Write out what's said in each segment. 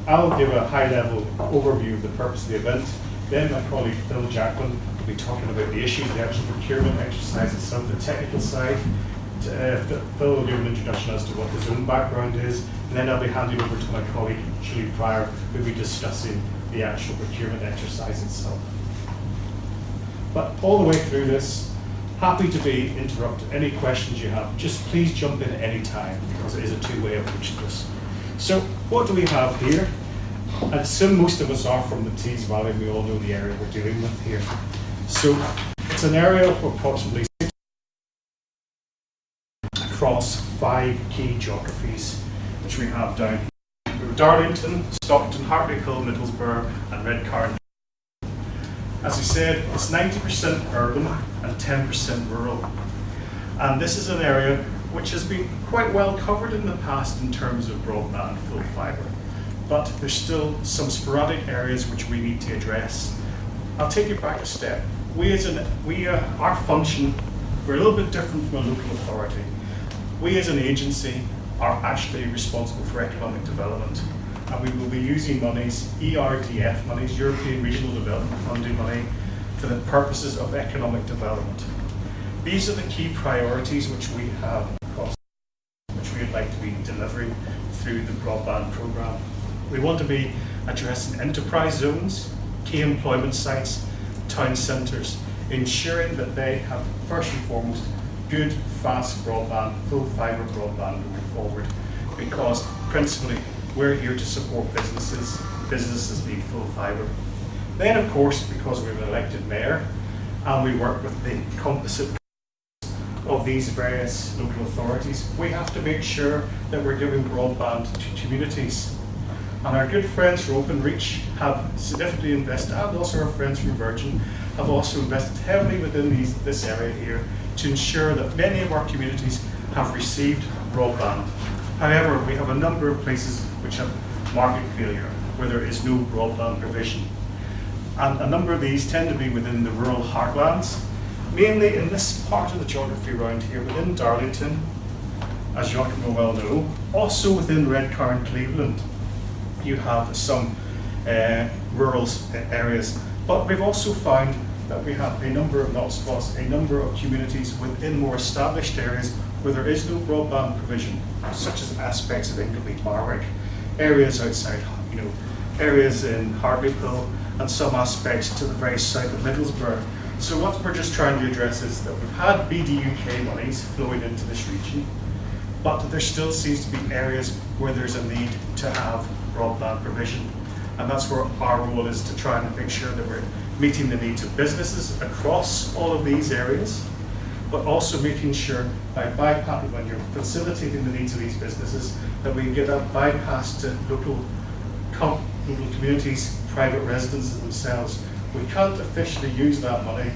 I'll give a high-level overview of the purpose of the event. Then my colleague Phil Jackman will be talking about the issues, the actual procurement exercise itself, the technical side. Phil will give an introduction as to what his own background is, and then I'll be handing over to my colleague Julie Pryor, who will be discussing the actual procurement exercise itself. But all the way through this, happy to be interrupted. Any questions you have, just please jump in at any time, because it is a two-way approach to this. So what do we have here? I assume most of us are from the Tees Valley. We all know the area we're dealing with here. So it's an area of approximately 6 across 5 key geographies, which we have down here. Darlington, Stockton, Hartlepool, Middlesbrough, and Redcar. As I said, it's 90% urban and 10% rural. And this is an area which has been quite well covered in the past in terms of broadband full fibre. But there's still some sporadic areas which we need to address. I'll take you back a step. Our function, we're a little bit different from a local authority. We as an agency are actually responsible for economic development, and we will be using monies, ERDF monies, European Regional Development Funding money, for the purposes of economic development. These are the key priorities which we have across, which we'd like to be delivering through the broadband programme. We want to be addressing enterprise zones, key employment sites, town centres, ensuring that they have, first and foremost, good, fast broadband, full fibre broadband moving forward, because principally we're here to support businesses. Businesses need full fibre. Then, of course, because we have an elected mayor and we work with the composite of these various local authorities, we have to make sure that we're giving broadband to communities. And our good friends from Openreach have significantly invested, and also our friends from Virgin have also invested heavily within this area here to ensure that many of our communities have received broadband. However, we have a number of places which have market failure, where there is no broadband provision. And a number of these tend to be within the rural heartlands, mainly in this part of the geography around here, within Darlington, as you will well know, also within Redcar and Cleveland. You have some rural areas, but we've also found that we have a number of hotspots, a number of communities within more established areas where there is no broadband provision, such as aspects of Incomplete Marwick, areas outside, areas in Hartlepool, and some aspects to the very south of Middlesbrough. So what we're just trying to address is that we've had BDUK monies flowing into this region, but there still seems to be areas where there's a need to have broadband provision. And that's where our role is, to try and make sure that we're meeting the needs of businesses across all of these areas, but also making sure when you're facilitating the needs of these businesses, that we can get that bypass to local communities, private residences themselves. We can't officially use that money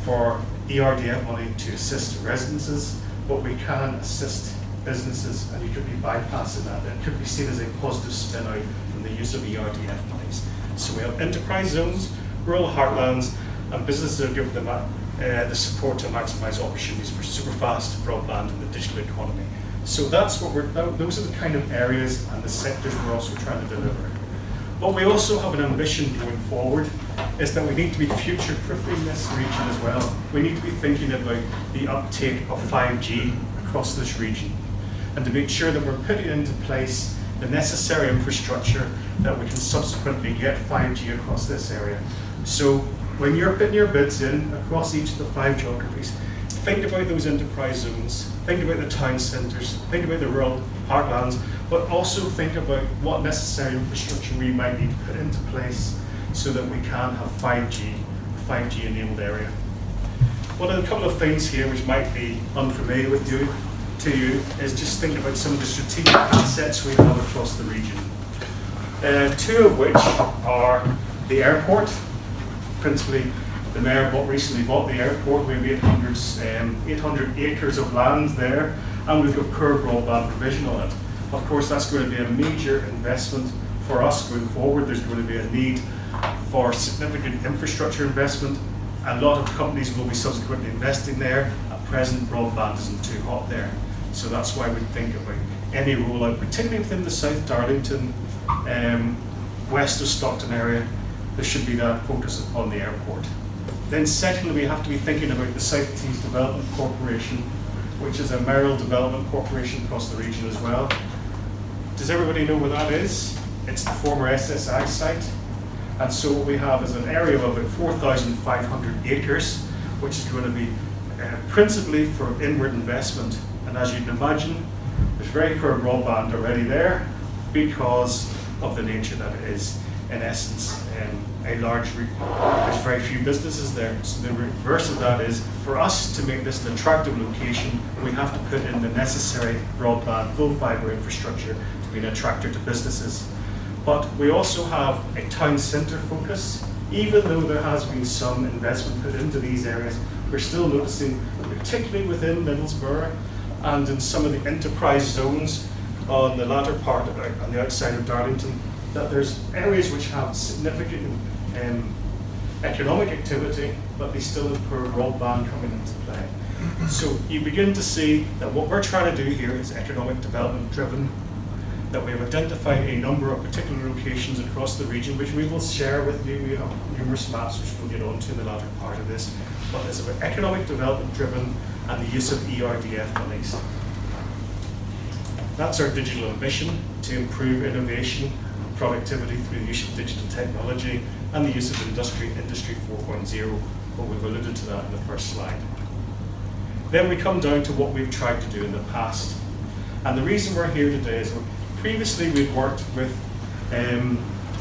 for ERDF money to assist residences, but we can assist businesses, and you could be bypassing that. It could be seen as a positive spin out from the use of ERDF monies. So we have enterprise zones, rural heartlands, and businesses are given the support to maximise opportunities for superfast broadband in the digital economy. So that's what those are the kind of areas and the sectors we're also trying to deliver. But we also have an ambition going forward, is that we need to be future-proofing this region as well. We need to be thinking about the uptake of 5G across this region, and to make sure that we're putting into place the necessary infrastructure that we can subsequently get 5G across this area. So when you're putting your bids in across each of the 5 geographies, think about those enterprise zones, think about the town centres, think about the rural heartlands, but also think about what necessary infrastructure we might need to put into place so that we can have 5G enabled area. One of the couple of things here which might be unfamiliar to you is just think about some of the strategic assets we have across the region. 2 of which are the airport. Principally, the mayor recently bought the airport. We have 800 acres of land there, and we've got poor broadband provision on it. Of course, that's going to be a major investment for us going forward. There's going to be a need for significant infrastructure investment. A lot of companies will be subsequently investing there. At present, broadband isn't too hot there. So that's why we think about any rollout, particularly within the South Darlington, west of Stockton area, there should be that focus upon the airport. Then secondly, we have to be thinking about the South Tees Development Corporation, which is a mayoral development corporation across the region as well. Does everybody know what that is? It's the former SSI site. And so what we have is an area of about 4,500 acres, which is going to be principally for inward investment. And as you can imagine, there's very poor broadband already there because of the nature that it is, in essence, a large region. There's very few businesses there. So the reverse of that is, for us to make this an attractive location, we have to put in the necessary broadband, full fibre infrastructure to be an attractor to businesses. But we also have a town centre focus. Even though there has been some investment put into these areas, we're still noticing, particularly within Middlesbrough and in some of the enterprise zones on the latter part of on the outside of Darlington, that there's areas which have significant economic activity, but they still have poor broadband coming into play. So you begin to see that what we're trying to do here is economic development driven, that we have identified a number of particular locations across the region, which we will share with you. We have numerous maps which we'll get onto in the latter part of this, but it's about economic development driven and the use of ERDF monies. That's our digital ambition, to improve innovation, productivity through the use of digital technology and the use of Industry 4.0, but we've alluded to that in the first slide. Then we come down to what we've tried to do in the past. And the reason we're here today is previously we'd worked with,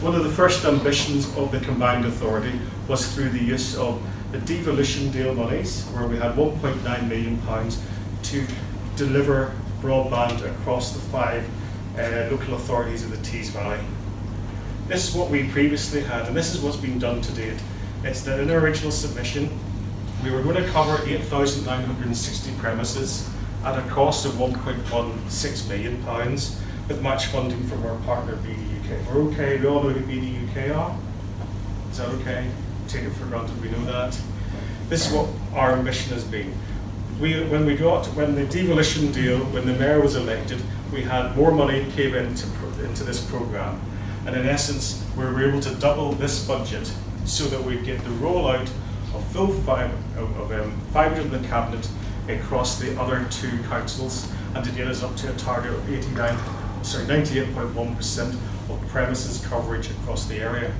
one of the first ambitions of the combined authority was through the use of the devolution deal monies, where we had £1.9 million to deliver broadband across the 5 local authorities of the Tees Valley. This is what we previously had, and this is what's been done to date. It's that in our original submission, we were going to cover 8,960 premises at a cost of £1.16 million with match funding from our partner BDUK. We're okay, we all know who BDUK are. Is that okay? Take it for granted, we know that. This is what our ambition has been. When the devolution deal, when the mayor was elected, we had more money came into this programme. And in essence, we were able to double this budget so that we get the rollout of full fibre to the cabinet across the other 2 councils, and to get us up to a target of 98.1% of premises coverage across the area.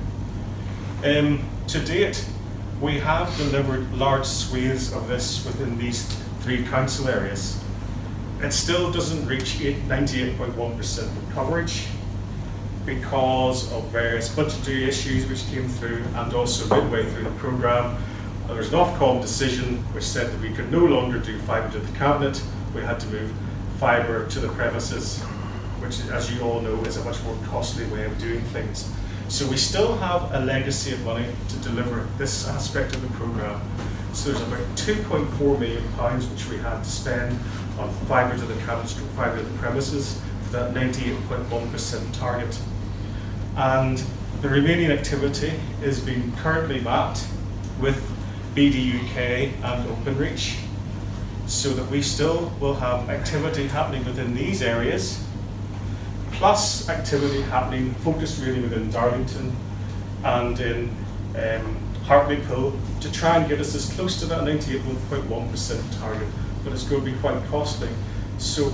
To date, we have delivered large swathes of this within these 3 council areas. It still doesn't reach 98.1% of coverage because of various budgetary issues which came through, and also midway through the programme, there was an Ofcom decision which said that we could no longer do fibre to the cabinet. We had to move fibre to the premises, which, as you all know, is a much more costly way of doing things. So we still have a legacy of money to deliver this aspect of the programme. So there's about £2.4 million which we had to spend on fibre to the cabinet, fibre to the premises, for that 98.1% target. And the remaining activity is being currently mapped with BDUK and Openreach, so that we still will have activity happening within these areas, plus activity happening focused really within Darlington and in Hartlepool, to try and get us as close to that 98.1% target, but it's going to be quite costly. So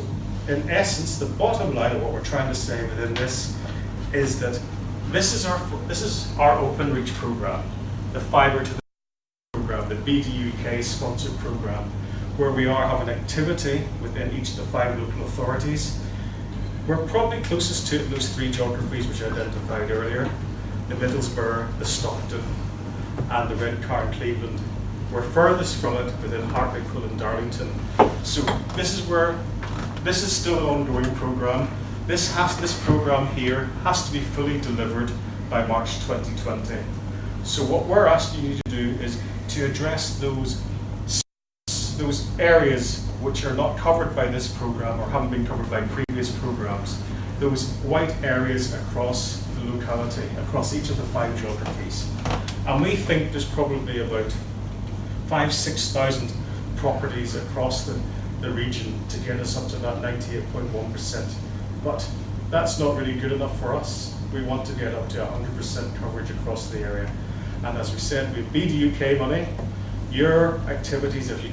in essence, the bottom line of what we're trying to say within this is that this is our Openreach programme, the fibre to the programme, the BDUK sponsored programme, where we are having activity within each of the 5 local authorities. We're probably closest to it in those 3 geographies which I identified earlier, the Middlesbrough, the Stockton, and the Redcar Cleveland. We're furthest from it within Hartlepool and Darlington. So this is still an ongoing programme. This programme here has to be fully delivered by March 2020. So what we're asking you to do is to address those areas which are not covered by this programme or haven't been covered by previous programmes, those white areas across the locality, across each of the 5 geographies. And we think there's probably about 5,000 to 6,000 properties across the the region to get us up to that 98.1%. But that's not really good enough for us. We want to get up to 100% coverage across the area. And as we said, with BDUK money, your activities, if you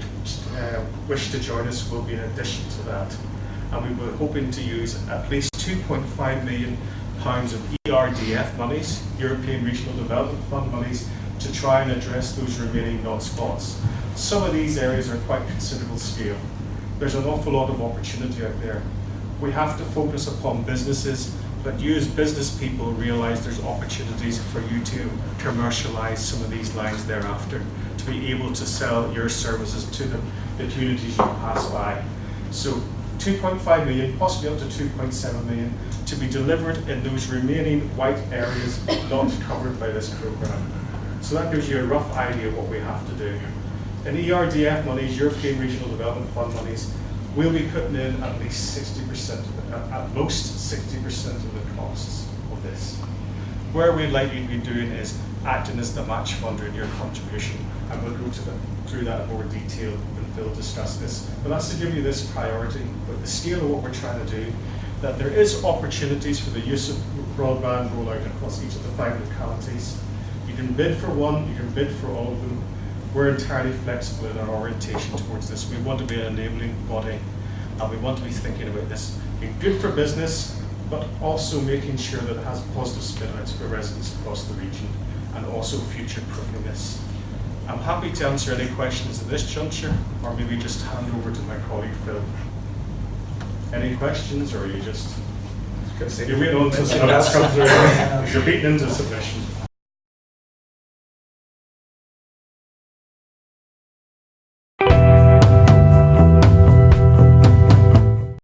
wish to join us, will be in addition to that. And we were hoping to use at least £2.5 million of ERDF monies, European Regional Development Fund monies, to try and address those remaining hotspots. Some of these areas are quite considerable scale. There's an awful lot of opportunity out there. We have to focus upon businesses, but you as business people realize there's opportunities for you to commercialize some of these lines thereafter, to be able to sell your services to the communities you pass by. So 2.5 million, possibly up to 2.7 million, to be delivered in those remaining white areas not covered by this programme. So that gives you a rough idea of what we have to do. In ERDF monies, European Regional Development Fund monies, we'll be putting in at least 60%, at most 60% of the costs of this. Where we'd like you to be doing is acting as the match funder in your contribution, and we'll go through that in more detail when Phil discuss this. But that's to give you this priority, but the scale of what we're trying to do, that there is opportunities for the use of broadband rollout across each of the 5 localities. You can bid for one, you can bid for all of them. We're entirely flexible in our orientation towards this. We want to be an enabling body, and we want to be thinking about this being good for business, but also making sure that it has positive spin-outs for residents across the region, and also future-proofing this. I'm happy to answer any questions at this juncture, or maybe just hand over to my colleague Phil. Any questions, or are you just you're waiting on until someone else comes through? You're beaten into submission.